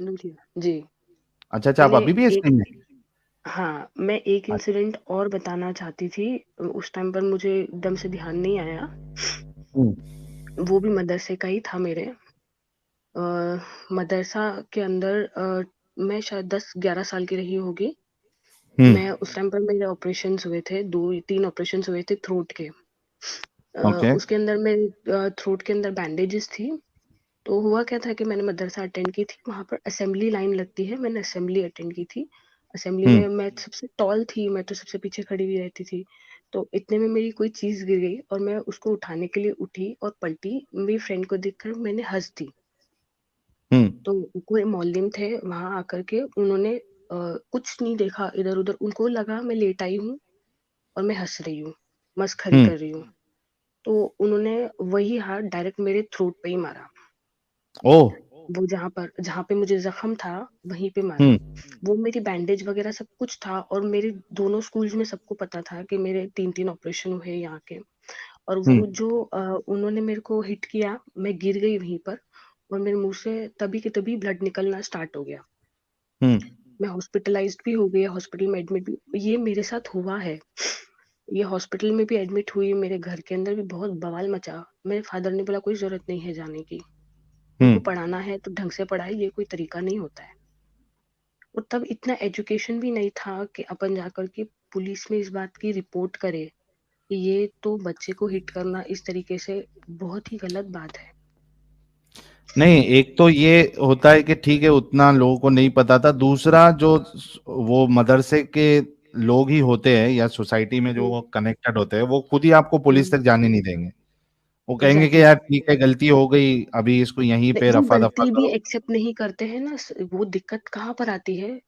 लूधियाना जी। अच्छा अच्छा, आप मैंने अभी भी एक एसटी में? हाँ, मैं एक अच्छा। इंसिडेंट और बताना चाहती थी। उस टाइम पर मुझे एकदम से ध्यान नहीं आया। हम्म। वो भी मदरसे का ही था मेरे। मदरसा के अंदर मैं शायद 10-11 साल की रही होगी। हम्म। मैं उस टाइम पर मेरे ऑपरेशंस हुए थे, 2-3 ऑपरेशंस हुए थे थ्रोट के। ओके। उसके अंदर मेरे थ्रोट के अंदर बैंडेजेस थी। तो हुआ क्या था कि मैंने मदरसा अटेंड की थी, वहाँ पर असेंबली लाइन लगती है, मैंने असेंबली अटेंड की थी। असेंबली हम्म। में मैं सबसे टॉल थी, मैं तो सबसे पीछे खड़ी हुई रहती थी। तो इतने में मेरी कोई चीज गिर गई और मैं उसको उठाने के लिए उठी और पलटी। मेरी फ्रेंड को देखकर मैंने हंस दी। हम्म। तो कोई मौलिम थे वहां आकर के, उन्होंने कुछ नहीं देखा इधर उधर, उनको लगा मैं लेट आई हूँ और मैं हंस रही हूँ, मस्खरी हम्म। कर रही हूँ। तो उन्होंने वही हाथ डायरेक्ट मेरे थ्रोट पे ही मारा। ओ। वो जहाँ पे मुझे जख्म था वहीं पे मारा। हम्म। वो मेरी बैंडेज वगैरह सब कुछ था और मेरे दोनों स्कूल्स में सबको पता था कि मेरे 3-3 ऑपरेशन हुए यहाँ के। और वो हम्म। जो उन्होंने मेरे को हिट किया, मैं गिर गई वहीं पर और मेरे मुंह से तभी के तभी ब्लड निकलना स्टार्ट हो गया। हम्म। मैं हॉस्पिटलाइज्ड भी हो गई, हॉस्पिटल में एडमिट भी ये मेरे साथ हुआ है। ये हॉस्पिटल में भी एडमिट हुई, मेरे घर के अंदर भी बहुत बवाल मचा। मेरे फादर ने बोला कोई जरूरत नहीं है जाने की, उनको हम्म। पढ़ाना है तो ढंग से पढ़ाई, ये कोई तरीका नहीं होता है। और तब इतना एजुकेशन भी नहीं था कि अपन जाकर के पुलिस में इस बात की रिपोर्ट करे कि ये तो बच्चे को हिट करना इस तरीके से बहुत ही गलत बात है। नहीं, एक तो ये होता है कि ठीक है, उतना लोगों को नहीं पता था। दूसरा, जो वो मदरसे के लोग ही होते हैं या सोसाइटी में हम्म। जो कनेक्टेड होते हैं, वो खुद ही आपको पुलिस हम्म। तक जाने नहीं देंगे। वो कहेंगे कि एग्जैक्टली। यार ठीक है, गलती हो गई, अभी इसको यहीं पे वो रफा दफा गलती भी करो। एक्सेप्ट नहीं करते हैं ना। वो दिक्कत कहाँ पर आती है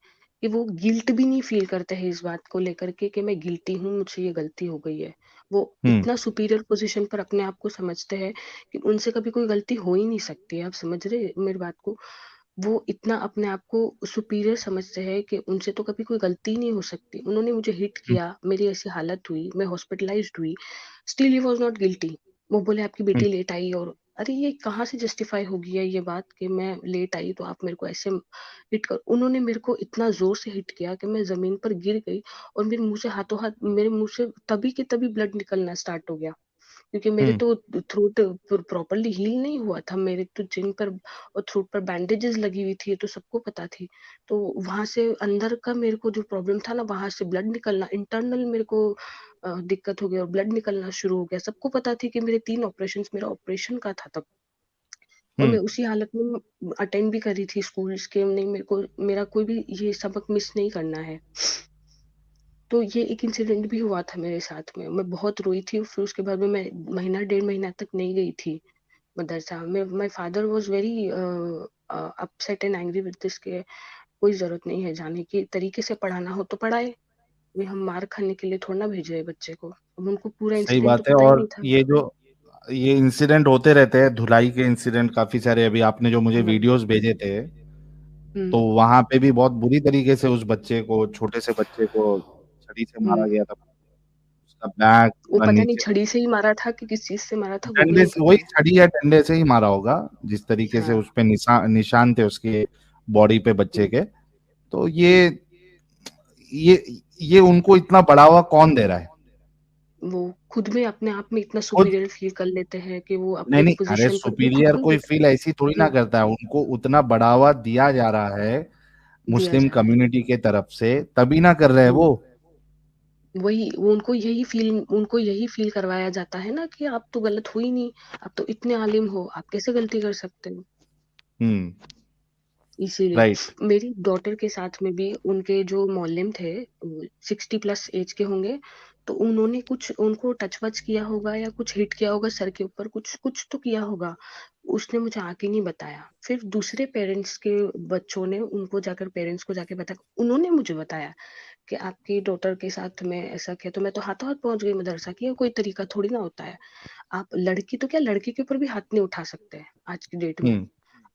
कि वो गिल्ट भी नहीं फील करते हैं इस बात को लेकर के कि मैं गिल्टी हूँ, मुझसे ये गलती हो गई है। वो हम्म। इतना सुपीरियर पोजीशन पर अपने आप को समझते हैं कि उनसे कभी कोई गलती हो ही नहीं सकती है। आप समझ रहे हैं मेरी बात को? वो इतना अपने आप को सुपीरियर समझते हैं कि उनसे तो कभी कोई गलती नहीं हो सकती। उन्होंने मुझे हिट हम्म। किया, मेरी ऐसी हालत हुई, मैं हॉस्पिटलाइज्ड हुई, still he was not guilty. वो बोले आपकी हम्म। बेटी लेट आई। और अरे ये कहाँ से जस्टिफाई होगी है ये बात कि मैं लेट आई तो आप मेरे को ऐसे हिट कर। उन्होंने मेरे को इतना जोर से हिट किया कि मैं जमीन पर गिर गई और मेरे मुंह से हाथों हाथ, मेरे मुंह से तभी के तभी ब्लड निकलना स्टार्ट हो गया। क्योंकि मेरे हम्म। तो थ्रोट प्रॉपरली हील नहीं हुआ था, मेरे तो जिन पर और थ्रोट पर बैंडेजेस लगी हुई थी, ये तो सबको पता थी। तो वहां से अंदर का मेरे को जो प्रॉब्लम था ना, वहां से ब्लड निकलना इंटरनल मेरे को दिक्कत हो गई और ब्लड निकलना शुरू हो गया। सबको पता थी कि मेरे 3 ऑपरेशन मेरा ऑपरेशन का था तब। और मैं हम्म। उसी हालत में अटेंड भी करी थी स्कूल्स के, नहीं मेरे को मेरा कोई भी ये सबक मिस नहीं करना है। तो ये एक इंसिडेंट भी हुआ था मेरे साथ में, मैं बहुत रोई थी। फिर उसके बाद में मैं महीना 1.5 महीना तक नहीं गई थी मदरसा में। My father was very upset and angry with this के कोई जरूरत नहीं है जाने की, तरीके से पढ़ाना हो तो पढ़ाए। ये हम मार खाने के लिए थोड़ा ना भेजे बच्चे को। अब उनको पूरा सही इंसिडेंट तो बात है। पता ही और नहीं था। ये इंसिडेंट होते रहते हैं, धुलाई के इंसिडेंट काफी सारे। अभी आपने जो मुझे हम्म। वीडियोस भेजे थे, तो हम्म। वहां पे भी बहुत बुरी तरीके से उस बच्चे को, छोटे से बच्चे को छड़ी से मारा हम्म। गया था। उसका बैग वो पूरा पता नहीं नीचे, छड़ी से ही मारा था कि किस चीज से मारा था, वो भी डंडे नहीं से, पता वही है। छड़ी या डंडे से ही मारा होगा। जिस तरीके से हाँ। उस पे निशान थे उसके बॉडी पे बच्चे हम्म। के। तो हम्म। ये उनको इतना बढ़ावा कौन दे रहा है? वो खुद में अपने आप में इतना खुद। सुपीरियर फील कर लेते हैं कि वो नहीं अपनी नहीं, अरे पोजीशन पर वो खुद सुपीरियर को कोई फील ऐसी थोड़ी ना हम्म, करता है। उनको उतना बढ़ावा दिया जा रहा है दिया मुस्लिम जा रहा है। कम्युनिटी के तरफ से, तभी ना कर रहे हैं वो। हम्म। वही वो उनको यही फील करवाया जाता है ना कि आप तो गलत हो ही नहीं, आप तो इतने आलिम हो, आप कैसे गलती कर सकते हो। हम्म। इसीलिए राइट। मेरी डॉटर के साथ में भी उनके जो मौलिम थे, 60+ एज के होंगे। तो उन्होंने कुछ उनको टच वच किया होगा या कुछ हिट किया होगा सर के ऊपर, कुछ कुछ तो किया होगा। उसने मुझे आके नहीं बताया। फिर दूसरे पेरेंट्स के बच्चों ने उनको जाकर पेरेंट्स को जाके बताया, उन्होंने मुझे बताया कि आपकी डॉटर के साथ में ऐसा किया। तो मैं तो हाथों हाथ पहुंच गई मदरसा की, कोई तरीका थोड़ी ना होता है। आप लड़की तो क्या, लड़की के ऊपर भी हाथ नहीं उठा सकते हैं आज की डेट में। हम्म।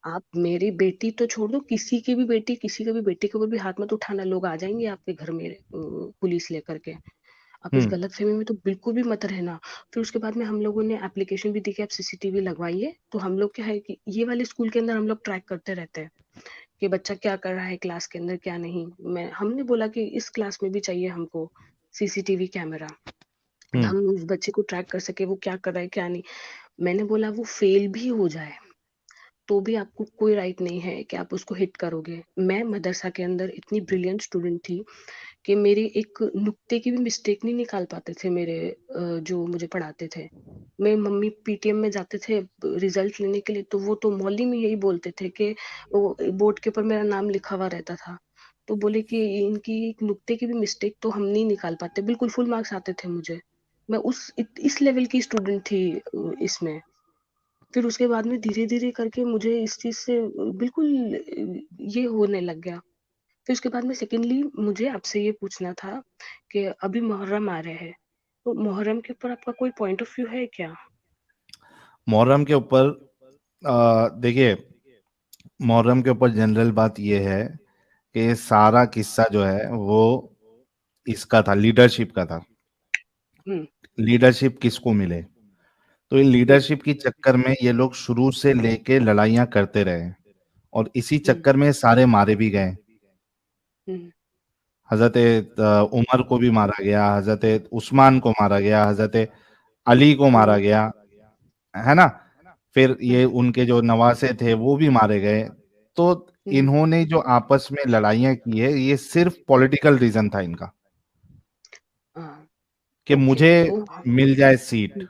आप मेरी बेटी तो छोड़ दो, किसी की भी बेटी, किसी का भी बेटी के ऊपर भी हाथ मत उठाना, लोग आ जाएंगे आपके घर में पुलिस लेकर के। आप इस हम्म। गलतफहमी में तो बिल्कुल भी मत रहना। फिर उसके बाद में हम लोगों ने एप्लीकेशन भी दी कि आप सीसीटीवी लगवाइए। तो हम लोग क्या है कि ये वाले स्कूल के अंदर हम लोग ट्रैक करते रहते हैं कि बच्चा क्या कर रहा है क्लास के अंदर क्या नहीं। हमने बोला कि इस क्लास में भी चाहिए हमको सीसीटीवी कैमरा, हम्म। हम उस बच्चे को ट्रैक कर सके वो क्या कर रहा है क्या नहीं। मैंने बोला वो फेल भी हो जाए तो भी आपको कोई राइट नहीं है कि आप उसको हिट करोगे। मैं मदरसा के अंदर इतनी ब्रिलियंट स्टूडेंट थी कि मेरे एक नुक्ते की भी मिस्टेक नहीं निकाल पाते थे मेरे जो मुझे पढ़ाते थे। मैं मम्मी पीटीएम में जाते थे रिजल्ट लेने के लिए, तो वो तो मौली में यही बोलते थे कि वो बोर्ड के ऊपर मेरा नाम लिखा हुआ रहता था, तो बोले कि इनकी एक नुक्ते की भी मिस्टेक तो हम नहीं निकाल पाते, बिल्कुल फुल मार्क्स आते थे मुझे। मैं इस लेवल की स्टूडेंट थी इसमें। फिर उसके बाद में धीरे धीरे करके मुझे इस चीज से बिल्कुल ये होने लग गया। फिर उसके बाद में सेकेंडली मुझे आपसे ये पूछना था कि अभी मुहर्रम आ रहे हैं, तो मुहर्रम के ऊपर आपका कोई पॉइंट ऑफ व्यू है क्या? मुहर्रम के ऊपर देखिए, मुहर्रम के ऊपर जनरल बात यह है कि सारा किस्सा जो है वो इसका था, लीडरशिप का था। हम्म। लीडरशिप किसको मिले, तो इन हम्म। लीडरशिप के चक्कर में ये लोग शुरू से लेके लड़ाइयां करते रहे, और इसी हम्म। चक्कर में सारे मारे भी गए। हम्म। हजरत उमर को भी मारा गया, हजरत उस्मान को मारा गया, हजरत अली को मारा हम्म। गया, है ना। फिर ये हम्म। उनके जो नवासे थे वो भी मारे गए। तो हम्म। इन्होंने जो आपस में लड़ाइयां की है, ये सिर्फ पॉलिटिकल रीजन था इनका, हाँ। कि ओके मुझे तो मिल जाए सीट। हम्म।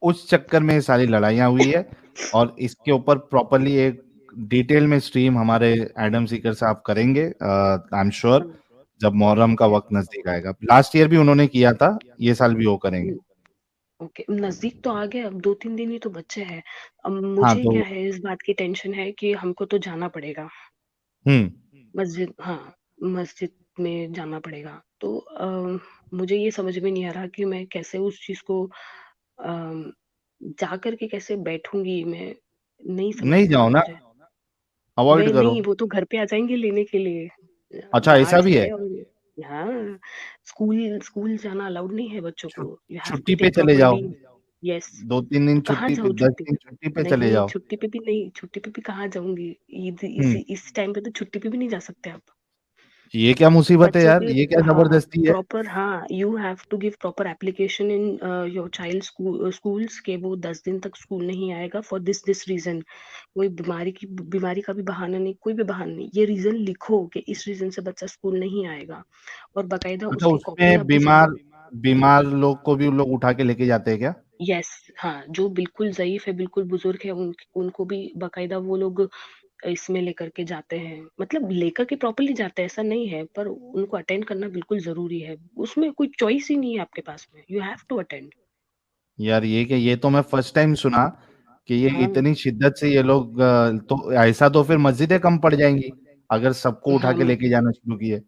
उस चक्कर में ये सारी लड़ाइयां हुई है। और इसके ऊपर प्रॉपरली एक डिटेल में स्ट्रीम हमारे एडम सीकर साहब करेंगे, आई एम श्योर, हम्म। जब मुहर्रम का ओके। वक्त नजदीक आएगा। लास्ट ईयर भी उन्होंने किया था, ये साल भी वो करेंगे। ओके, नजदीक तो आ गए, अब 2-3 दिन ही तो बच्चे हैं। अब हाँ मुझे तो क्या है इस बात की टेंशन है कि हमको तो जाना पड़ेगा हम्म। मस्जिद, हाँ मस्जिद में जाना पड़ेगा। तो मुझे ये समझ में नहीं आ रहा कि मैं कैसे उस चीज को जा करके कैसे बैठूंगी मैं, नहीं समझ नहीं में आ जाओ रहा ना, मुझे। अवॉइड मैं करो। नहीं, वो तो घर पे आ जाएंगे लेने के लिए, अच्छा, ऐसा गार्ड्स भी है। है। और हाँ, स्कूल स्कूल जाना अलाउड नहीं है बच्चों छु, को, यू हैव टू छुट्टी पे टेक चले प्रॉपर जाओ, लीव। यस। 2-3 दिन कहाँ छुट्टी पे, जाऊँ 10 छुट्टी दिन पे? छुट्टी पे चले नहीं, जाओ। छुट्टी पे भी नहीं, छुट्टी पे भी कहाँ जाऊंगी? ईद हम्म। इस टाइम पे तो छुट्टी पे भी नहीं जा सकते आप। ये क्या मुसीबत है बच्चों यार, के, ये क्या हाँ जबरदस्ती है। प्रॉपर, हाँ you have to give proper application in your child schools के वो 10 दिन तक स्कूल नहीं आएगा फॉर दिस रीजन। कोई बीमारी का भी बहाना नहीं, कोई भी बहाना नहीं, ये रीजन लिखो कि इस रीजन से बच्चा स्कूल नहीं आएगा, और बाकायदा अच्छा, उसकी कॉपी उसमें आप जब, बीमार बीमार लोग को भी उन लोग उठा के लेके जाते हैं क्या। यस, हाँ जो बिल्कुल ज़ईफ है, बिल्कुल बुजुर्ग है, उनको भी बाकायदा वो लोग इसमें लेकर के जाते हैं, मतलब लेकर के प्रॉपरली जाते हैं ऐसा नहीं है, पर उनको अटेंड करना बिल्कुल जरूरी है, उसमें कोई चॉइस ही नहीं है आपके पास में, यू हैव टू अटेंड। यार ये क्या, ये तो मैं फर्स्ट टाइम सुना कि ये हाँ। इतनी शिद्दत से ये लोग तो ऐसा तो फिर मस्जिदें कम पड़ जाएंगी अगर सबको उठा हाँ। के लेके जाना शुरू किए।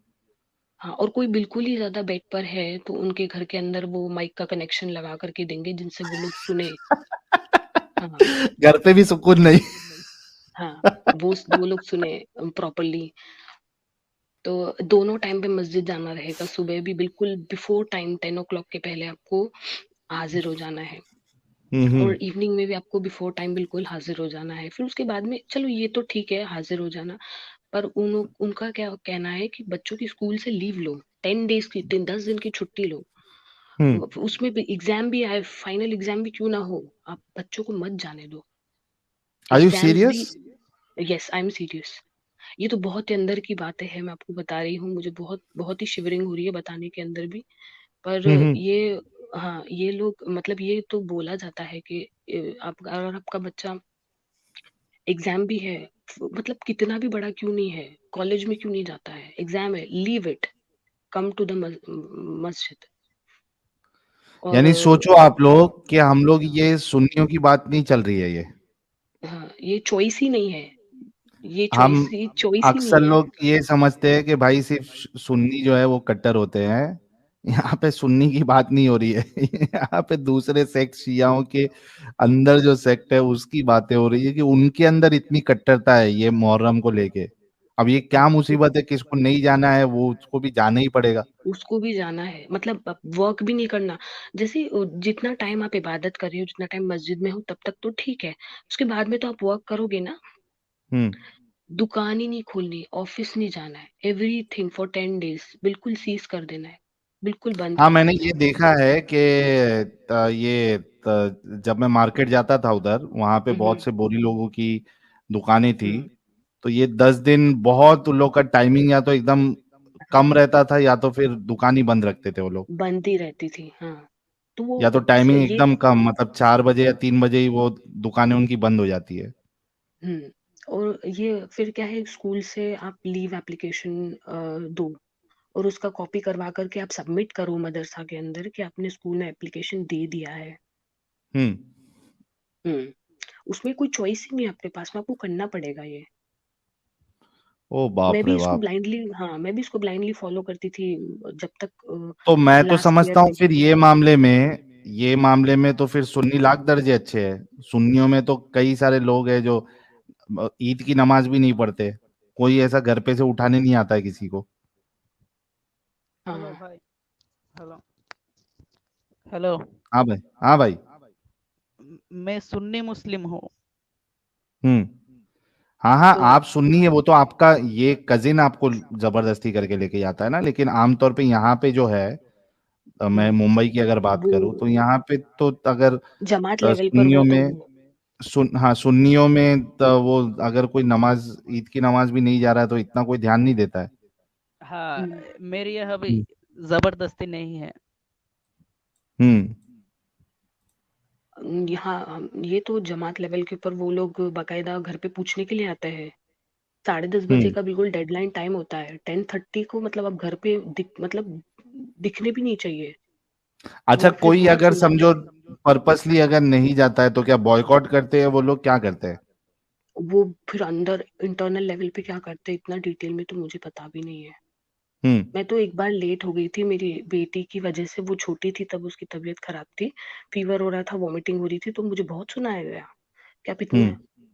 हाँ, और कोई बिल्कुल ही ज्यादा बेड पर है तो उनके घर के अंदर वो माइक का कनेक्शन लगा करके देंगे जिनसे वो लोग सुने। हाँ। घर पे भी सुकून नहीं। हाँ, वो लोग सुने प्रॉपरली। तो दोनों टाइम पे मस्जिद जाना रहेगा, सुबह भी बिल्कुल बिफोर टाइम 10 o'clock के पहले आपको हाजिर हो जाना है, और हम्म। इवनिंग में भी आपको बिफोर टाइम बिल्कुल हाजिर हो जाना है। फिर उसके बाद में चलो ये तो ठीक है हाजिर हो जाना, पर उनका क्या कहना है कि बच्चों की स्कूल से लीव लो, 10 डेज की, 10 दिन की छुट्टी लो। हम्म। उसमें भी एग्जाम भी आए, फाइनल एग्जाम भी क्यों ना हो, आप बच्चों को मत जाने दो। आर यू एग्जाम्स भी, serious. Yes I am serious. ये तो बहुत ही अंदर की बातें हैं, मैं आपको बता रही हूँ, मुझे बहुत बहुत ही शिवरिंग हो रही है बताने के अंदर भी। पर हम्म। ये, हाँ ये लोग, मतलब ये तो बोला जाता है कि आप अगर आपका बच्चा, एग्जाम भी है, मतलब कितना भी बड़ा क्यों नहीं है, कॉलेज में क्यों नहीं जाता है, एग्जाम है, leave it, come to the masjid. और यानी सोचो आप लोग कि हम लोग, ये सुन्नियों की बात नहीं चल रही है ये। हाँ ये चॉइस ही नहीं है, ये हम चॉइस ही अक्सर नहीं है। लोग ये समझते हैं कि भाई सिर्फ सुन्नी जो है वो कट्टर होते हैं। यहाँ पे सुन्नी की बात नहीं हो रही है। यहाँ पे दूसरे सेक्ट शियाओं के अंदर जो सेक्ट है उसकी बातें हो रही है, कि उनके अंदर इतनी कट्टरता है ये मुहर्रम को लेके। अब ये क्या मुसीबत है, किसको नहीं जाना है वो उसको भी जाना ही पड़ेगा। उसको भी जाना है, मतलब वर्क भी नहीं करना। जैसे जितना टाइम आप इबादत कर रहे हो, जितना टाइम मस्जिद में हो तब तक तो ठीक है, उसके बाद में तो आप वर्क करोगे ना। हम्म। दुकान ही नहीं खोलनी, ऑफिस नहीं जाना है, एवरीथिंग फॉर 10 डेज बिल्कुल सीज कर देना है, बिल्कुल बंद हाँ कर मैंने देना ये है। देखा है कि जब मैं मार्केट जाता था उधर, वहां पे हम्म। बहुत से बोरी लोगों की दुकानें थी। हम्म। तो ये 10 दिन बहुत उन लोग का टाइमिंग या तो एकदम कम रहता था, या तो फिर दुकान ही बंद रखते थे वो लोग। बंद ही रहती थी, हाँ। तो वो या तो टाइमिंग ये। एकदम कम, मतलब 4 बजे या 3 बजे ही वो दुकानें उनकी बंद हो जाती है। हम्म। और ये फिर क्या है, स्कूल से आप लीव एप्लीकेशन दो, और उसका कॉपी करवा करके आप सबमिट करो मदरसा के अंदर कि आपने स्कूल में एप्लीकेशन दे दिया है। हम्म। उसमें कोई चॉइस ही नहीं है आपके पास में, आपको करना पड़ेगा ये। ओ मैं बाप भी रे इसको बाप। ब्लाइंडली, हाँ मैं भी इसको ब्लाइंडली फॉलो करती थी जब तक तो मैं तो लास्ट ईयर समझता हूँ में। फिर ये मामले में तो फिर सुन्नी लाख दर्जे अच्छे है। सुन्नियों में तो कई सारे लोग हैं जो ईद की नमाज भी नहीं पढ़ते, कोई ऐसा घर पे से उठाने नहीं आता है किसी को। हेलो हाँ। भाई। हेलो। हेलो। हाँ भाई। हाँ भाई। मैं सुन्नी मुस्लिम हूँ। हम्म। हाँ हाँ, तो आप सुन्नी है, वो तो आपका ये कजिन आपको जबरदस्ती करके लेके जाता है ना, लेकिन आमतौर पे यहाँ पे जो है, मैं हम्म। मुंबई की अगर बात वो करूँ तो यहाँ पे तो अगर जमात लेवल पर वो सुन्नियों तो। में हाँ सुन्नियों में तो वो अगर कोई नमाज, ईद की नमाज भी नहीं जा रहा है तो इतना कोई ध्यान नहीं देता है। हाँ, हम्म। मेरी यहाँ भी हम्म। जबरदस्ती नहीं है। हम्म। यहाँ ये तो जमात लेवल के ऊपर वो लोग बाकायदा घर पे पूछने के लिए आते हैं। 10:30 बजे हम्म। का बिल्कुल डेडलाइन टाइम होता है, 10:30 को मतलब अब घर पे मतलब दिखने भी नहीं चाहिए। अच्छा, वो फिर कोई बहुत अगर सुंदर समझो पर्पसली अगर नहीं जाता है तो क्या बॉयकॉट करते हैं वो लोग, क्या करते हैं? वो फिर अंदर इंटरनल लेवल पे क्या करते हैं इतना डिटेल में तो मुझे पता भी नहीं है। हम्म। मैं तो एक बार लेट हो गई थी मेरी बेटी की वजह से, वो छोटी थी तब, उसकी तबीयत खराब थी, फीवर हो रहा था, वॉमिटिंग हो रही थी, तो मुझे बहुत सुनाया गया कि आप इतने। हम्म।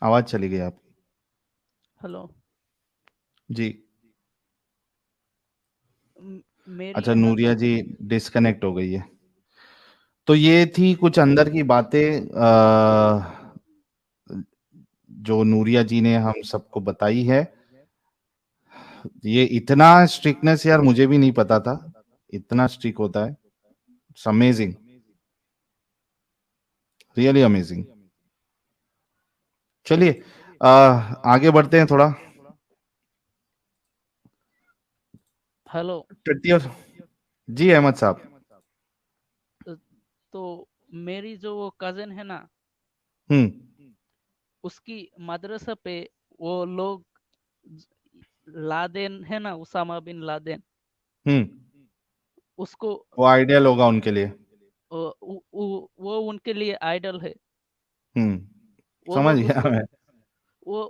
आवाज चली गई आपकी। हेलो। जी। मेरी अच्छा, यहाँ नूरिया तो जी डिस्कनेक्ट हो गई है। तो ये थी कुछ अंदर की बातें जो नूरिया जी ने हम सबको बताई है। ये इतना स्ट्रिक्टनेस यार मुझे भी नहीं पता था, इतना स्ट्रिक्ट होता है। It's amazing, really amazing. चलिए आगे बढ़ते हैं थोड़ा। हेलो। टट्टी और जी अहमद साहब। अ, तो मेरी जो वो कज़न है ना, हम्म। उसकी मदरसा पे वो लोग लादेन है ना, उसामा बिन लादेन, हम्म। उसको वो आइडियल होगा उनके लिए। वो उनके लिए आइडल है। वो समझ लोग गया उसको मैं।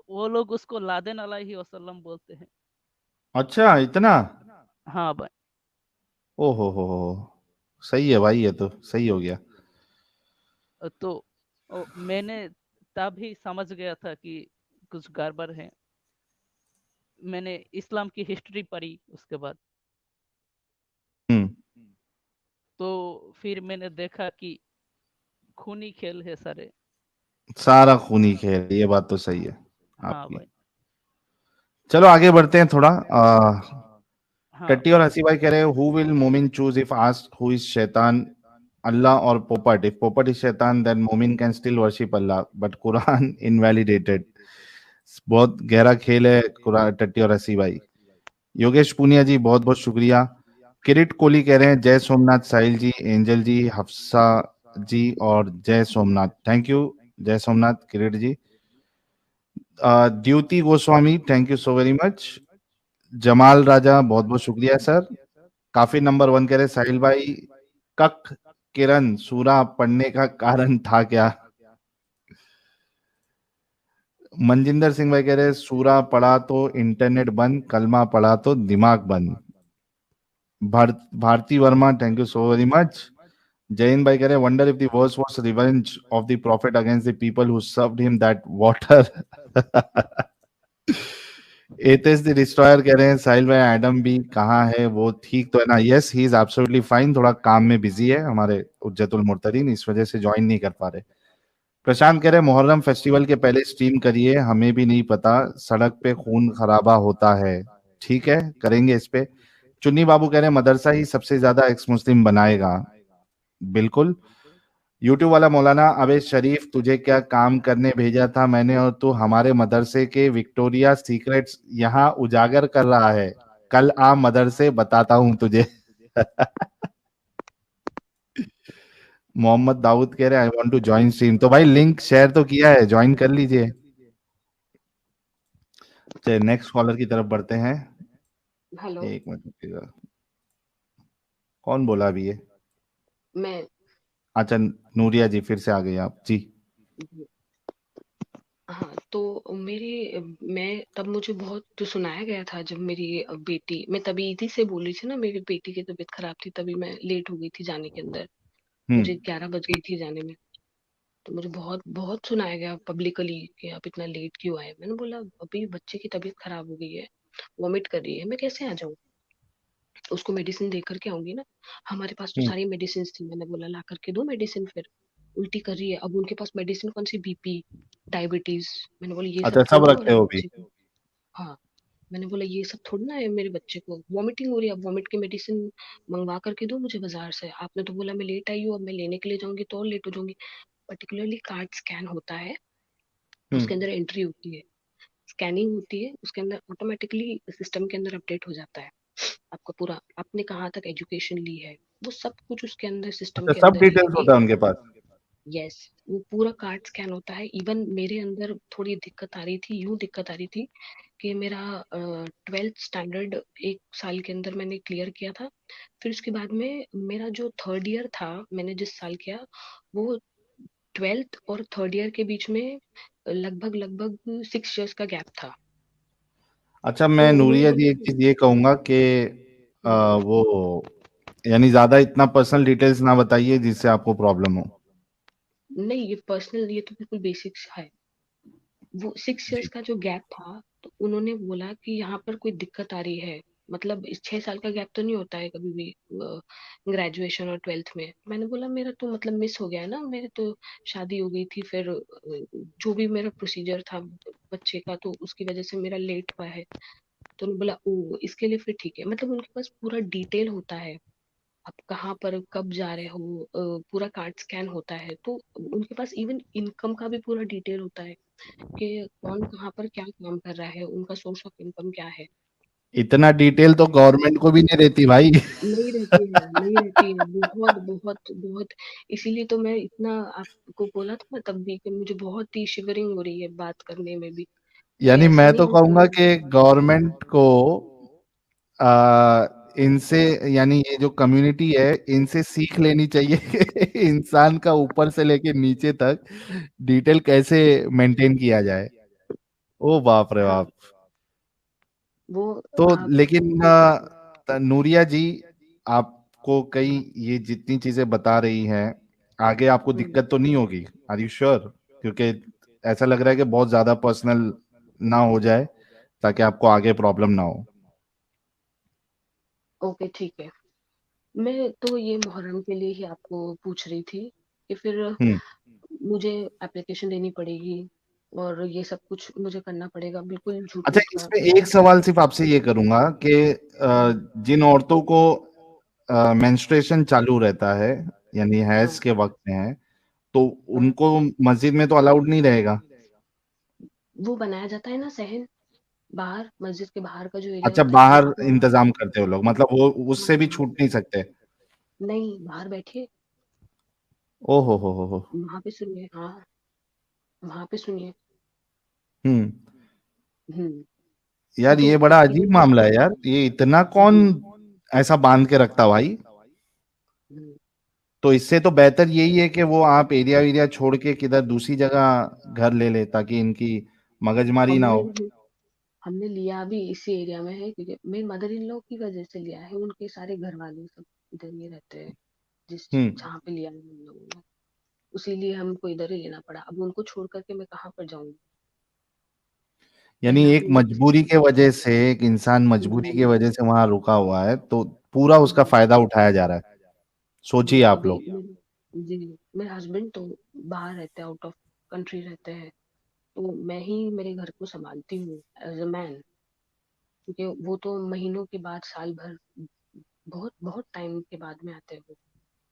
वो लोग उसको लादेन अलैहि वसल्लम बोलते हैं। अच्छा, इतना। हाँ भाई। ओ हो, सही है भाई, ये तो सही हो गया। तो मैंने तभी समझ गया था कि कुछ गड़बड़ है। मैंने इस्लाम की हिस्ट्री पढ़ी उसके बाद। हम्म। तो फिर मैंने देखा कि खूनी खेल है सारे। सारा खूनी खेल, ये बात तो सही है हाँ आपकी। भाई। चलो आगे बढ़ते हैं थोड़ा। हाँ। टट्टी और हसी भाई कह रहे हैं हु विल मोमिन choose if asked who is शैतान, अल्लाह और पोपट? इफ पोपट इज शैतान देन मोमिन can still worship Allah but Quran invalidated. बहुत गहरा खेल है कुरान, टट्टी और हसी भाई। योगेश पुनिया जी बहुत बहुत शुक्रिया। किरीट कोहली कह रहे हैं जय सोमनाथ, साहिल जी, एंजल जी, हफ्सा जी और जय सोमनाथ। थैंक यू, जय Somnath Kirit ji. Dyuti Goswami thank you so very much. Jamal Raja बहुत बहुत शुक्रिया सर। काफी नंबर 1 कह रहे साहिल भाई, कक किरण सूरा पढ़ने का कारण था क्या? मनजिंदर सिंह भाई कह रहे सूरा पढ़ा तो इंटरनेट बंद, कलमा पढ़ा तो दिमाग बंद। Bharti Verma thank you so very much. Jain भाई कह रहे wonder if the verse was revenge of the prophet against the people who served him that water. Ethos the destroyer कह रहे हैं साहिल भाई एडम भी कहाँ है, वो ठीक तो है ना? Yes he is absolutely fine, थोड़ा काम में बिजी है हमारे उज्जतुल मुर्तदीन, इस वजह से ज्वाइन नहीं कर पा रहे। प्रशांत कह रहे मुहर्रम फेस्टिवल के पहले स्ट्रीम करिए, हमें भी नहीं पता, सड़क पे खून खराबा होता है। ठीक है, करेंगे इस पे। चुन्नी बाबू कह रहे मदरसा ही सबसे ज्यादा एक्स मुस्लिम बनाएगा। बिल्कुल। यूट्यूब वाला मौलाना, अबे शरीफ तुझे क्या काम करने भेजा था मैंने और तू हमारे मदरसे के विक्टोरिया सीक्रेट्स यहाँ उजागर कर रहा है। कल आ मदरसे बताता हूं तुझे। मोहम्मद दाऊद कह रहे I want to join stream, तो भाई लिंक शेयर तो किया है, ज्वाइन कर लीजिए। चलिए नेक्स्ट कॉलर की तरफ बढ़ते हैं। हेलो। एक मिनट रुकिएगा। कौन बोला अभी ये? मैं। अच्छा, नूरिया जी फिर से आ गई आप जी। हाँ, तो मेरे मैं तब मुझे बहुत तो सुनाया गया था जब मेरी बेटी, मैं तभी इसी से बोल रही थी ना, मेरी बेटी की तबीयत खराब थी, तभी मैं लेट हो गई थी जाने के अंदर। हम्म। मुझे 11 बज गई थी जाने में। तो मुझे बहुत बहुत सुनाया गया पब्लिकली कि आप इतना लेट क्यों आए। मैंने बोला अभी बच्चे की तबीयत खराब हो गई है, वॉमिट कर रही है, मैं कैसे आ जाऊँ? उसको मेडिसिन दे करके आऊंगी ना। हमारे पास तो हम्म। सारी मेडिसिन थी, मैंने बोला ला करके दो मेडिसिन। फिर उल्टी कर रही है, अब उनके पास मेडिसिन कौन सी, बीपी, डायबिटीज। मैंने बोला ये सब अच्छा, सब थोड़ी ना हो रहा रखते है हो भी? बच्चे को। हाँ। मैंने बोला ये सब थोड़ी ना है, मेरे बच्चे को वॉमिटिंग हो रही है, अब वॉमिट की मेडिसिन मंगवा करके दो मुझे बाजार से। आपने तो बोला मैं लेट आई हूँ, अब मैं लेने के लिए जाऊंगी तो और लेट हो जाऊंगी। पर्टिकुलरली कार्ड स्कैन होता है, हम्म। उसके अंदर एंट्री होती है, स्कैनिंग होती है, उसके अंदर ऑटोमेटिकली सिस्टम के अंदर अपडेट हो जाता है आपका पूरा, आपने कहाँ तक एजुकेशन ली है, वो सब कुछ उसके अंदर सिस्टम अच्छा, के सब अंदर है। डिटेल्स होता है उनके पास? यस, वो पूरा कार्ड स्कैन होता है। इवन मेरे अंदर थोड़ी दिक्कत आ रही थी, यूं दिक्कत आ रही थी कि मेरा 12th स्टैंडर्ड 1 साल के अंदर मैंने क्लियर किया था। फिर उसके बाद में मेरा जो थर्ड ईयर था, मैंने जिस साल किया, वो 12th और थर्ड ईयर के बीच में लगभग लगभग 6 इयर्स का गैप था। अच्छा, तो मैं उन्होंने नूरिया बोला जी एक चीज ये कहूंगा कि वो यानी ज्यादा इतना पर्सनल डिटेल्स ना बताइए जिससे आपको प्रॉब्लम हो। नहीं, ये पर्सनल, ये तो बिल्कुल बेसिक्स है। वो 6 इयर्स जी। का जो गैप था, तो उन्होंने बोला कि यहाँ पर कोई दिक्कत आ रही है। मतलब इस 6 साल का गैप तो नहीं होता है कभी भी ग्रेजुएशन और 12th में। मैंने बोला मेरा तो मतलब मिस हो गया है ना, मेरे तो शादी हो गई थी, फिर जो भी मेरा प्रोसीजर था बच्चे का, तो उसकी वजह से मेरा लेट हुआ है। तो उन्होंने बोला ओ इसके लिए फिर ठीक है। मतलब उनके पास पूरा डिटेल होता है, आप कहाँ पर कब जा रहे हो, पूरा कार्ड स्कैन होता है। तो उनके पास इवन इनकम का भी पूरा डिटेल होता है कि कौन कहाँ पर क्या काम कर रहा है, उनका सोर्स ऑफ इनकम क्या है। इतना डिटेल तो गवर्नमेंट को भी नहीं रहती भाई। नहीं रहती है, नहीं रहती है, बहुत बहुत बहुत। इसीलिए तो मैं इतना आपको बोला था ना तब भी कि मुझे बहुत ही शिवरिंग हो रही है बात करने में भी, कि यानी ऐसा मैं तो नहीं है कहूंगा कि। कि गवर्नमेंट को इनसे, यानी ये जो कम्युनिटी है इनसे सीख लेनी चाहिए कि इंसान का ऊपर से लेके नीचे तक डिटेल कैसे मेंटेन किया जाए। ओ बाप रे हाँ, बाप। वो तो आप लेकिन नूरिया जी, आपको कई ये जितनी चीजें बता रही हैं, आगे आपको हम्म, दिक्कत तो नहीं होगी? Are you sure? क्योंकि ऐसा लग रहा है कि बहुत ज्यादा पर्सनल ना हो जाए, ताकि आपको आगे प्रॉब्लम ना हो। ओके ठीक है। मैं तो ये मुहर्रम के लिए ही आपको पूछ रही थी कि फिर हम्म। मुझे एप्लीकेशन देनी पड़ेगी और ये सब कुछ मुझे करना पड़ेगा, बिल्कुल झूठ अच्छा, मूठ का इसमें कुछ एक नहीं। सवाल सिर्फ आपसे ये करूंगा कि जिन औरतों को मेंस्ट्रुएशन चालू रहता है, यानी हैज हाँ, के वक्त में है, तो हाँ, उनको मस्जिद में तो अलाउड नहीं रहेगा? वो बनाया जाता है ना सहन, बाहर मस्जिद के बाहर का जो एरिया अच्छा, होता है बाहर वहां पे। इंतजाम करते हो लोग, मतलब वो हाँ उससे भी हाँ, छूट नहीं सकते? नहीं बाहर बैठिए, ओ हो। वहां पे सुनिए, हाँ वहां पे सुनिए। हम्म। हम्म। यार तो ये बड़ा उसकी अजीब वजह मामला से। है यार, ये इतना कौन जी। ऐसा बांध के रखता भाई? हम्म, तो इससे तो बेहतर यही है कि वो आप एरिया एरिया छोड़ के किधर दूसरी जगह घर ले ले, ताकि इनकी मगजमारी ना हमने हो। हमने लिया भी इसी एरिया में है, क्योंकि मेरी मदर इन लॉ की वजह से लिया है, उनके सारे घर वाले सब इधर ही रहते हैं, जिस हम्म। जहाँ पे लिया है हम लोगों ने। उसीलिए हमको इधर ही लेना पड़ा, अब उनको छोड़ करके मैं कहाँ पर जाऊंगी। यानी रहना एक भी नहीं मजबूरी के वजह से, एक इंसान जी। मजबूरी की वजह से वहां रुका हुआ है, तो पूरा उसका हाँ, फायदा उठाया जा रहा है। सोचिए आप अभी लोग। मेरे, जी, मेरे हस्बैंड तो बाहर रहते हैं, आउट ऑफ कंट्री रहते हैं, तो मैं ही मेरे घर को संभालती हूँ एज अ मैन, क्योंकि वो तो महीनों के बाद, साल भर, बहुत बहुत टाइम के बाद में आते हैं वो।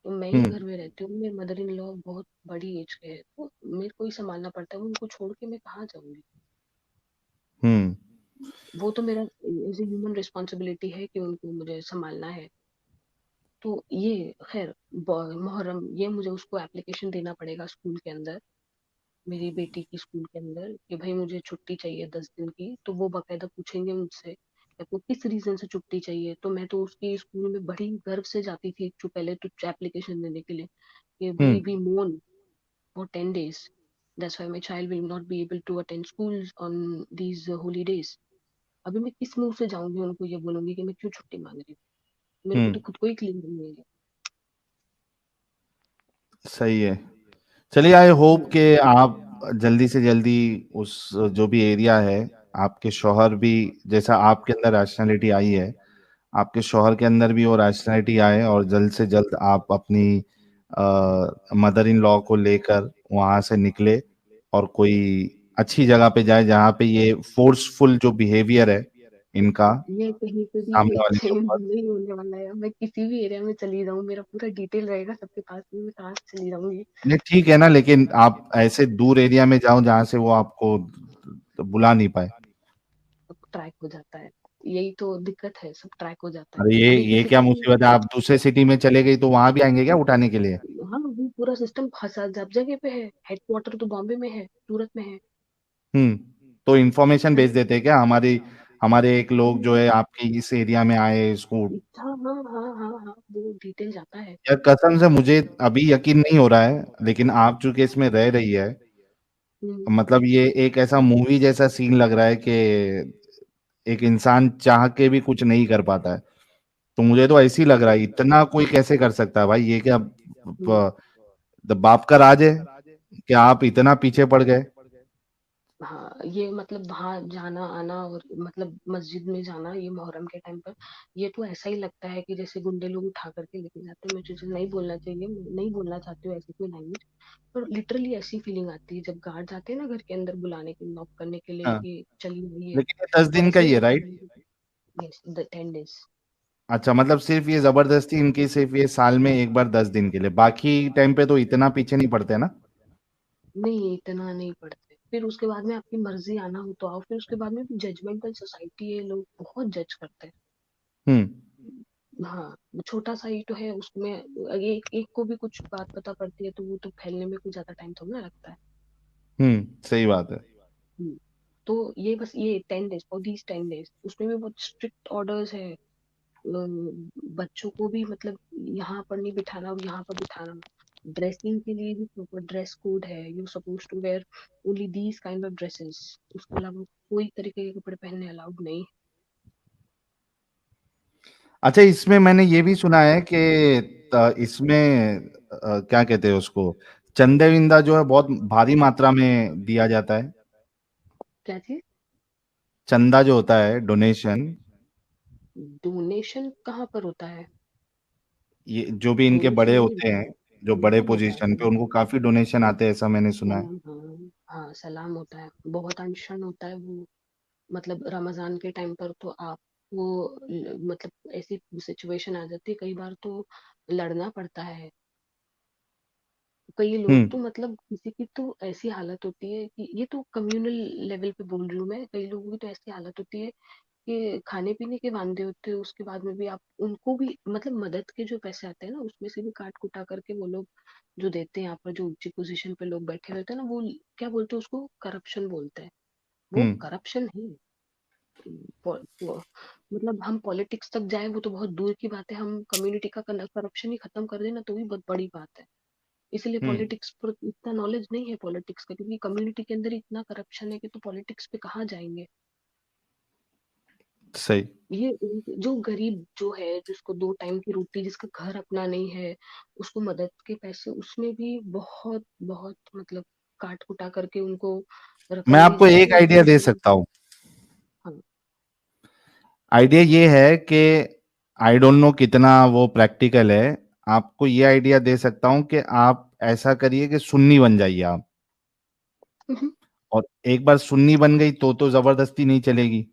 तो मैं ही हम्म। घर में रहती हूँ, मेरे मदर इन लॉ बहुत बड़ी एज के हैं, तो मेरे को ही संभालना पड़ता है, उनको छोड़ के मैं कहाँ जाऊंगी। हम्म। वो तो मेरा एज ए ह्यूमन रिस्पॉन्सिबिलिटी है कि उनको मुझे संभालना है। तो ये खैर मुहर्रम, ये मुझे उसको एप्लीकेशन देना पड़ेगा स्कूल के अंदर, मेरी बेटी की स्कूल के अंदर, कि भाई मुझे छुट्टी चाहिए 10 दिन की। तो वो बाकायदा पूछेंगे मुझसे कि आपको किस रीजन से छुट्टी चाहिए। तो मैं तो उसकी स्कूल में बड़ी गर्व से जाती थी जो पहले तो एप्लीकेशन देने के लिए, कि भाई हम्म। वी मोन for 10 days, that's why my child will not be able to attend school on these holy days. अभी मैं किस मुंह से जाऊंगी उनको ये बोलूंगी कि मैं क्यों छुट्टी मांग रही हूँ, मेरे को हम्म। तो खुद को ही क्लियर नहीं है। सही है। चलिए, आई होप हम्म। कि आप जल्दी से जल्दी उस जो भी एरिया है, आपके शौहर भी, जैसा आपके अंदर रैशनैलिटी आई है, आपके शौहर के अंदर भी वो रैशनैलिटी आए, और जल्द से जल्द आप अपनी मदर इन लॉ को लेकर वहां से निकले और कोई अच्छी जगह पे जाए जहाँ पे ये फोर्सफुल जो बिहेवियर है इनका ये कहीं पे भी सामने वाले के चेंज ऊपर। नहीं होने वाला है, मैं किसी भी एरिया में चली जाऊँ, मेरा पूरा डिटेल रहेगा सबके पास में, मैं कहाँ से चली जाऊंगी। नहीं, ठीक है ना, लेकिन आप ऐसे दूर एरिया में जाओ जहाँ से वो आपको बुला नहीं पाए। सब ट्रैक हो जाता है, यही तो दिक्कत है, सब ट्रैक हो जाता है। अरे अभी ये किसी क्या को भी, मुसीबत है, आप दूसरे सिटी में चले गई तो वहां भी आएंगे क्या उठाने के लिए? हाँ वो पूरा सिस्टम फंसा, सब जगह पे है, हेडक्वार्टर तो बॉम्बे में है, सूरत में है। हम्म। तो इन्फॉर्मेशन है भेज देते हैं क्या, हमारी हमारे एक लोग जो ना? है आपके इस एरिया में आए इसको? हाँ हाँ हाँ हाँ हाँ, वो डिटेल जाता है। यार कसम से मुझे अभी यकीन नहीं हो रहा है, लेकिन आप चूंकि इसमें रह रही है, हम्म। मतलब ये एक ऐसा मूवी जैसा सीन लग रहा है कि एक इंसान चाह के भी कुछ नहीं कर पाता है। तो मुझे तो ऐसे ही लग रहा है, इतना कोई कैसे कर सकता है भाई, ये क्या हम्म। बाप का राज है कि आप इतना पीछे पड़ गए? हाँ, ये मतलब वहाँ जाना आना और मतलब मस्जिद में जाना ये मुहर्रम के टाइम पर, ये तो ऐसा ही लगता है कि जैसे गुंडे लोग उठा करके लेके जाते हैं। मुझे नहीं बोलना चाहिए, नहीं बोलना चाहती हूँ ऐसी कोई लैंग्वेज, पर लिटरली ऐसी फीलिंग आती है जब गार्ड जाते हैं ना घर के अंदर बुलाने के, नॉक करने के लिए हाँ, कि चलिए आइए। लेकिन ये 10 दिन का वैसे ही ही है, लगता राइट? है। Yes, the 10 days। अच्छा, मतलब सिर्फ ये जबरदस्ती इनकी सिर्फ ये साल में एक बार 10 दिन के लिए, बाकी टाइम पे तो इतना पीछे नहीं पड़ते ना? नहीं, इतना नहीं पढ़ते, फिर उसके बाद में आपकी मर्जी आना हो तो आओ, फिर उसके बाद में जजमेंटल सोसाइटी है, लोग बहुत जज करते हैं। हम्म। हाँ, वो छोटा सा ही तो है, उसमें एक एक को भी कुछ बात पता पड़ती है तो वो तो फैलने में कुछ ज्यादा टाइम थोड़ा ना लगता है। हम्म। सही बात है। हम्म। तो ये बस ये 10 days, फॉर दीज 10 days उसमें भी बहुत स्ट्रिक्ट ऑर्डर्स है। बच्चों को भी मतलब यहाँ पर नहीं बिठाना और यहाँ पर बिठाना। ड्रेसिंग के लिए भी प्रॉपर ड्रेस कोड है, you suppose to wear only these kind of dresses, उसके अलावा कोई तरीके के कपड़े पहनने अलाउड नहीं। अच्छा, इसमें मैंने ये भी सुना है कि इसमें क्या कहते हैं उसको, चंदे विंदा जो है बहुत भारी मात्रा में दिया जाता है। क्या चीज? चंदा जो होता है, डोनेशन, डोनेशन कहाँ पर होता है? ये जो भी इनके डोनेशन बड़े नहीं, होते हैं, जो बड़े सलाम होता है, पोजीशन पे, सलाम। उनको काफी डोनेशन आते हैं, ऐसा मैंने सुना है। सलाम, हाँ हाँ, सलाम होता है, बहुत अनशन होता है वो। मतलब रमजान के टाइम पर तो आप वो मतलब ऐसी सिचुएशन आ जाती है कई बार तो लड़ना पड़ता है। कई लोग हम्म। तो मतलब किसी की तो ऐसी हालत होती है कि ये तो कम्युनल लेवल पे बोल रही हूँ मैं, कई लोगों की तो ऐसी हालत होती है कि खाने पीने के वांदे होते हैं, उसके बाद में भी आप उनको भी मतलब मदद के जो पैसे आते हैं ना उसमें से भी काट कुटा करके वो लोग जो देते हैं, यहाँ पर जो ऊंची पोजीशन पे लोग बैठे होते हैं ना, वो क्या बोलते हैं उसको, करप्शन बोलते हैं। वो हम्म। करप्शन है। मतलब हम पॉलिटिक्स तक जाए वो तो बहुत दूर की बात है, हम कम्युनिटी का करप्शन ही खत्म कर देना तो भी बहुत बड़ी बात है। इसलिए हम्म। पॉलिटिक्स पर इतना नॉलेज नहीं है पॉलिटिक्स का, क्योंकि कम्युनिटी के अंदर इतना करप्शन है कि तो पॉलिटिक्स पे कहाँ जाएंगे। सही। ये जो गरीब जो है, जिसको 2 टाइम की रोटी, जिसका घर अपना नहीं है, उसको मदद के पैसे उसमें भी बहुत बहुत मतलब काट कुटा करके उनको मैं रकम दी आपको जाती एक है और आइडिया फिर दे वो, सकता हूँ। हाँ। आइडिया ये है कि आई डोंट नो कितना वो प्रैक्टिकल है, आपको ये आइडिया दे सकता हूँ कि आप ऐसा करिए कि सुन्नी बन जाइए आप। और एक बार सुन्नी बन गई तो जबरदस्ती नहीं चलेगी,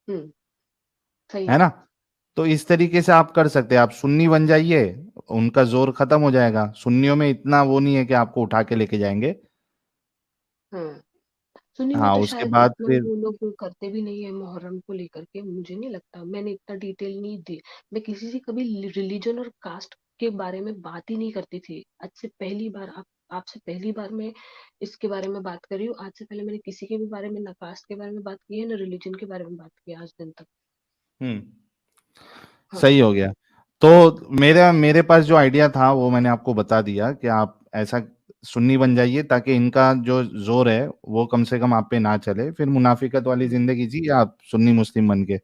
सही है है। ना। तो इस तरीके से आप कर सकते हैं, आप सुन्नी बन जाइए, उनका जोर खत्म हो जाएगा। सुन्नियों में इतना वो नहीं है कि आपको उठा के लेके जाएंगे। हाँ, सुन्नी में हाँ, तो उसके शायद बाद इतना फिर वो लोग करते भी नहीं है मुहर्रम को लेकर के, मुझे नहीं लगता, मैंने इतना डिटेल नहीं दी। मैं किसी से कभी रिलीजन और कास्ट के बारे में बात ही नहीं करती थी। आज से पहली बार आपसे पहली बार मैं इसके बारे में बात कर रही हूँ। आज से पहले मैंने किसी के भी बारे में, ना कास्ट के बारे में बात की है, ना रिलीजन के बारे में बात की है आज दिन तक। हम्म हाँ। सही हो गया। तो मेरा मेरे पास जो आइडिया था वो मैंने आपको बता दिया कि आप ऐसा सुन्नी बन जाइए ताकि इनका जो जोर है वो कम से कम आप पे ना चले, फिर मुनाफिकत वाली जिंदगी जी आप सुन्नी मुस्लिम बन के।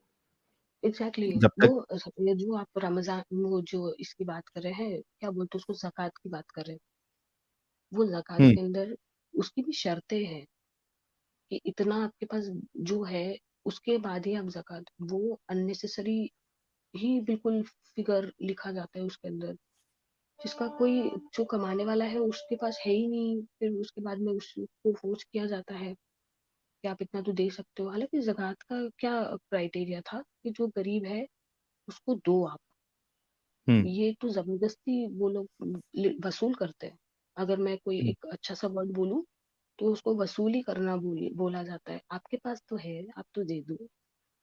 एग्जैक्टली जब वो तक ये जो आप रमजान, वो जो इसकी बात कर रहे हैं, क्या बोलते हैं उसको, जक़ात की बात कर रहे हैं। वो जक़ात हम्म के अंदर उसकी भी शर्तें हैं कि इतना आपके पास जो है, उसके बाद ही आप जक़ात, वो अननेसेसरी ही बिल्कुल फिगर लिखा जाता है उसके अंदर, जिसका कोई, जो कमाने वाला है उसके पास है ही नहीं, फिर उसके बाद में उसको फोर्स किया जाता है कि आप इतना तो दे सकते हो। हालांकि ज़कात का क्या क्राइटेरिया था कि जो गरीब है उसको दो आप। हम्म ये तो जबरदस्ती वो लोग वसूल करते हैं। अगर मैं कोई हम्म, एक अच्छा सा वर्ड बोलूं तो उसको वसूली करना बोला जाता है। आपके पास तो है, आप तो दे दो।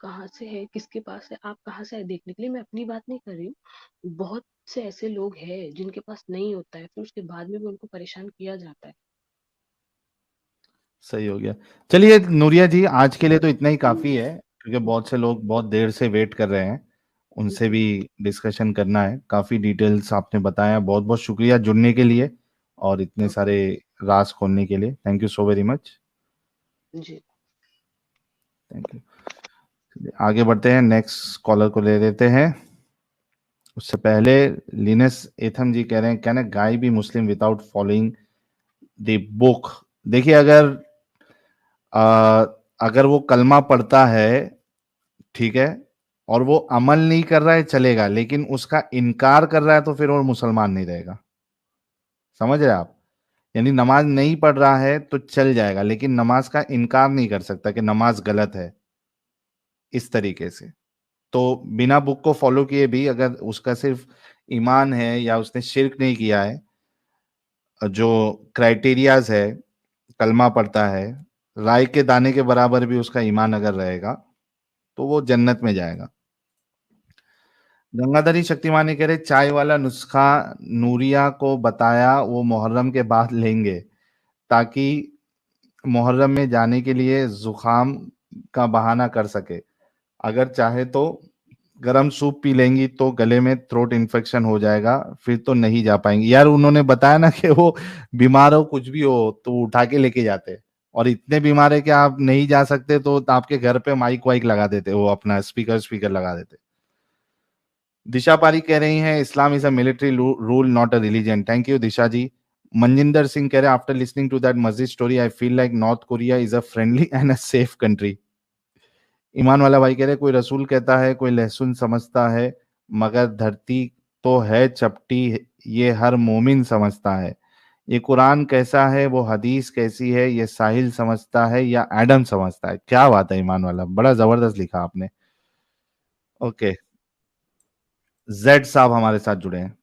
कहाँ से है, किसके पास है, आप कहाँ से है देखने के लिए मैं अपनी बात नहीं कर रही हूँ। बहुत से ऐसे लोग हैं जिनके पास नहीं होता है, फिर उसके बाद में भी उनको परेशान किया जाता है। सही हो गया। चलिए नूरिया जी, आज के लिए तो इतना ही काफी है, क्योंकि बहुत से लोग बहुत देर से वेट कर रहे हैं, उनसे जी। भी डिस्कशन करना है। काफी डिटेल्स आपने बताया, बहुत बहुत शुक्रिया जुड़ने के लिए और इतने ओके। सारे राज खोलने के लिए। Thank you so very much. जी। Thank you. आगे बढ़ते हैं, नेक्स्ट कॉलर को ले लेते हैं। उससे पहले लिनस एथम जी कह रहे हैं, can a guy be Muslim without following the book. देखिए, आ, अगर वो कलमा पढ़ता है, ठीक है, और वो अमल नहीं कर रहा है चलेगा, लेकिन उसका इनकार कर रहा है तो फिर वो मुसलमान नहीं रहेगा। समझ रहे हैं आप। यानी नमाज नहीं पढ़ रहा है तो चल जाएगा, लेकिन नमाज का इनकार नहीं कर सकता कि नमाज गलत है, इस तरीके से। तो बिना बुक को फॉलो किए भी अगर उसका सिर्फ ईमान है या उसने शिर्क नहीं किया है, जो क्राइटेरियाज है, कलमा पढ़ता है, राय के दाने के बराबर भी उसका ईमान अगर रहेगा तो वो जन्नत में जाएगा। गंगाधरी शक्तिमान ने कह रहे, चाय वाला नुस्खा नूरिया को बताया, वो मुहर्रम के बाद लेंगे ताकि मुहर्रम में जाने के लिए जुकाम का बहाना कर सके। अगर चाहे तो गरम सूप पी लेंगी तो गले में थ्रोट इन्फेक्शन हो जाएगा, फिर तो नहीं जा पाएंगी। यार उन्होंने बताया ना कि वो बीमार हो कुछ भी हो तो वो उठा के लेके जाते हैं, और इतने बीमार है कि आप नहीं जा सकते तो आपके घर पे माइक वाइक लगा देते, वो अपना स्पीकर स्पीकर लगा देते। दिशा पारी कह रही हैं, Islam is a military rule not a religion. Thank you Disha ji. Manjinder Singh कह रहे हैं, after listening to that masjid story I feel like North Korea is a friendly and a safe country. ईमान वाला भाई कह रहे, कोई रसूल कहता है कोई लहसुन समझता है, मगर धरती तो है चपटी, ये हर मोमिन समझता है। ये कुरान कैसा है, वो हदीस कैसी है, ये साहिल समझता है या एडम समझता है। क्या बात है ईमान वाला, बड़ा जबरदस्त लिखा आपने। ओके, जेड साहब हमारे साथ जुड़े हैं।